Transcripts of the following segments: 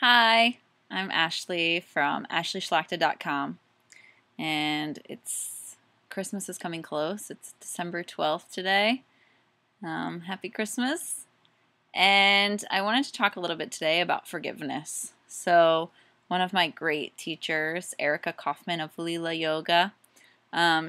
Hi, I'm Ashley from ashleyschlachta.com, and Christmas is coming close. It's December 12th today. Happy Christmas. And I wanted to talk a little bit today about forgiveness. So one of my great teachers, Kaufman of Lila Yoga,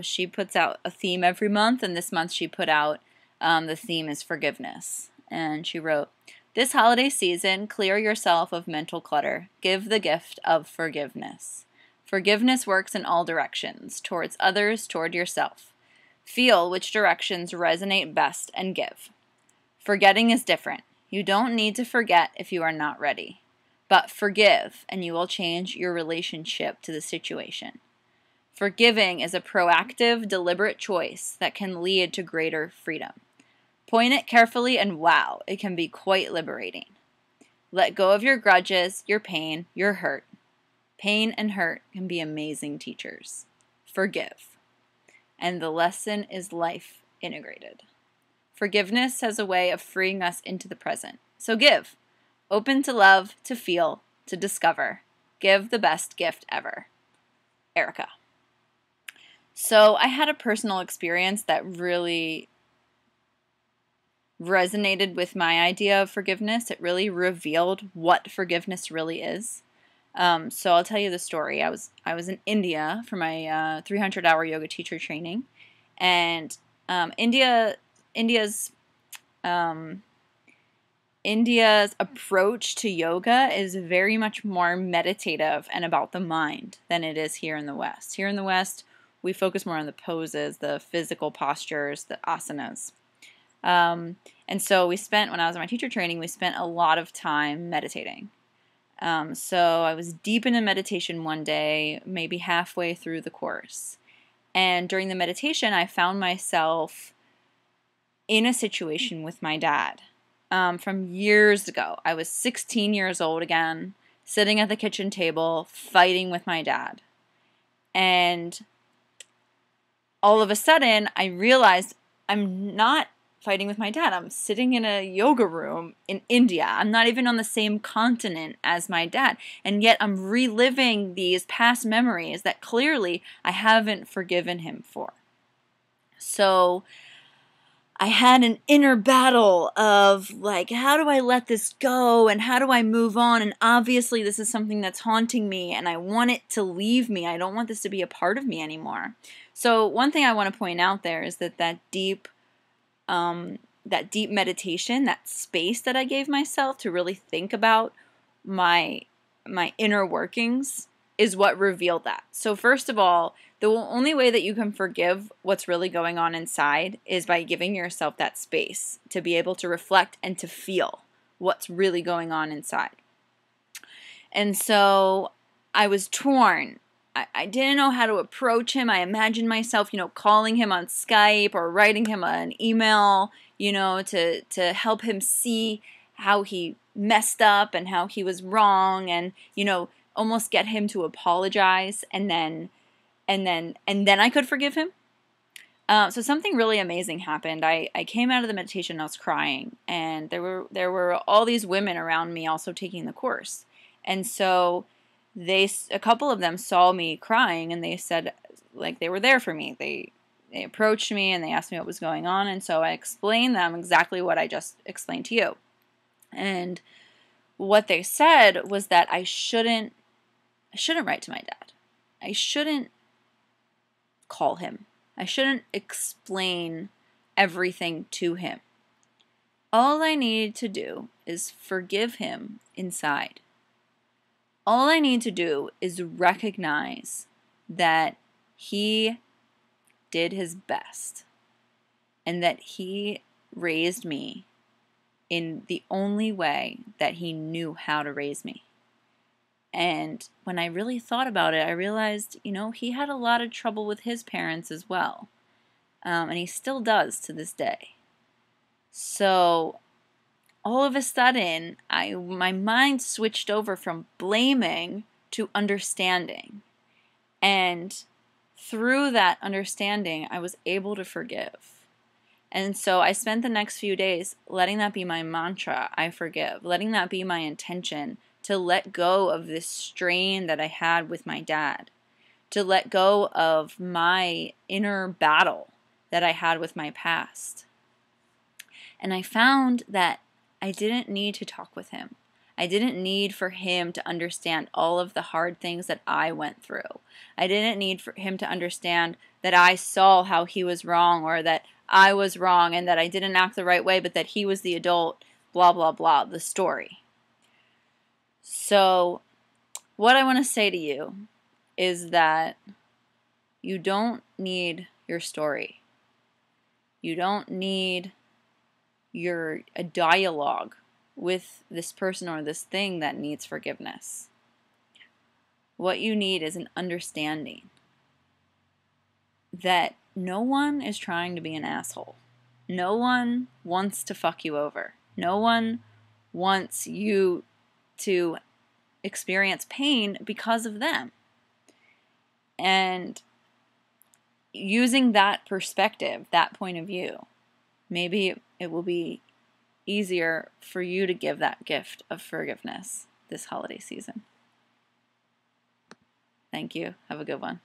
she puts out a theme every month, and this month she put out the theme is forgiveness. And she wrote, "This holiday season, clear yourself of mental clutter. Give the gift of forgiveness. Forgiveness works in all directions, towards others, toward yourself. Feel which directions resonate best and give. Forgetting is different. You don't need to forget if you are not ready. But forgive, and you will change your relationship to the situation. Forgiving is a proactive, deliberate choice that can lead to greater freedom. Point it carefully, and wow, it can be quite liberating. Let go of your grudges, your pain, your hurt. Pain and hurt can be amazing teachers. Forgive. And the lesson is life integrated. Forgiveness has a way of freeing us into the present. So give. Open to love, to feel, to discover. Give the best gift ever. Erica." So I had a personal experience that really resonated with my idea of forgiveness. It really revealed what forgiveness really is. So I'll tell you the story. I was in India for my 300-hour yoga teacher training, and India's approach to yoga is very much more meditative and about the mind than it is here in the West. Here in the West, we focus more on the poses, the physical postures, the asanas. And so when I was in my teacher training, we spent a lot of time meditating. So I was deep into meditation one day, maybe halfway through the course. And during the meditation, I found myself in a situation with my dad from years ago. I was 16 years old again, sitting at the kitchen table, fighting with my dad. And all of a sudden, I realized I'm not fighting with my dad. I'm sitting in a yoga room in India. I'm not even on the same continent as my dad. And yet I'm reliving these past memories that clearly I haven't forgiven him for. So I had an inner battle of like, how do I let this go and how do I move on? And obviously this is something that's haunting me and I want it to leave me. I don't want this to be a part of me anymore. So one thing I want to point out there is that deep meditation, that space that I gave myself to really think about my inner workings is what revealed that. So first of all, the only way that you can forgive what's really going on inside is by giving yourself that space to be able to reflect and to feel what's really going on inside. And so I was torn. I didn't know how to approach him. I imagined myself, calling him on Skype or writing him an email, to help him see how he messed up and how he was wrong and, almost get him to apologize and then I could forgive him. So something really amazing happened. I came out of the meditation and I was crying, and there were all these women around me also taking the course. And so a couple of them saw me crying and they said, like, they were there for me. They approached me and they asked me what was going on, and so I explained them exactly what I just explained to you. And what they said was that I shouldn't write to my dad. I shouldn't call him. I shouldn't explain everything to him. All I need to do is forgive him inside. All I need to do is recognize that he did his best and that he raised me in the only way that he knew how to raise me. And when I really thought about it, I realized, he had a lot of trouble with his parents as well. And he still does to this day. So all of a sudden, my mind switched over from blaming to understanding. And through that understanding, I was able to forgive. And so I spent the next few days letting that be my mantra, I forgive, letting that be my intention to let go of this strain that I had with my dad, to let go of my inner battle that I had with my past. And I found that I didn't need to talk with him. I didn't need for him to understand all of the hard things that I went through. I didn't need for him to understand that I saw how he was wrong, or that I was wrong and that I didn't act the right way, but that he was the adult, blah, blah, blah, the story. So what I want to say to you is that you don't need your story. You don't need a dialogue with this person or this thing that needs forgiveness. What you need is an understanding that no one is trying to be an asshole. No one wants to fuck you over. No one wants you to experience pain because of them. And using that perspective, that point of view, maybe it will be easier for you to give that gift of forgiveness this holiday season. Thank you. Have a good one.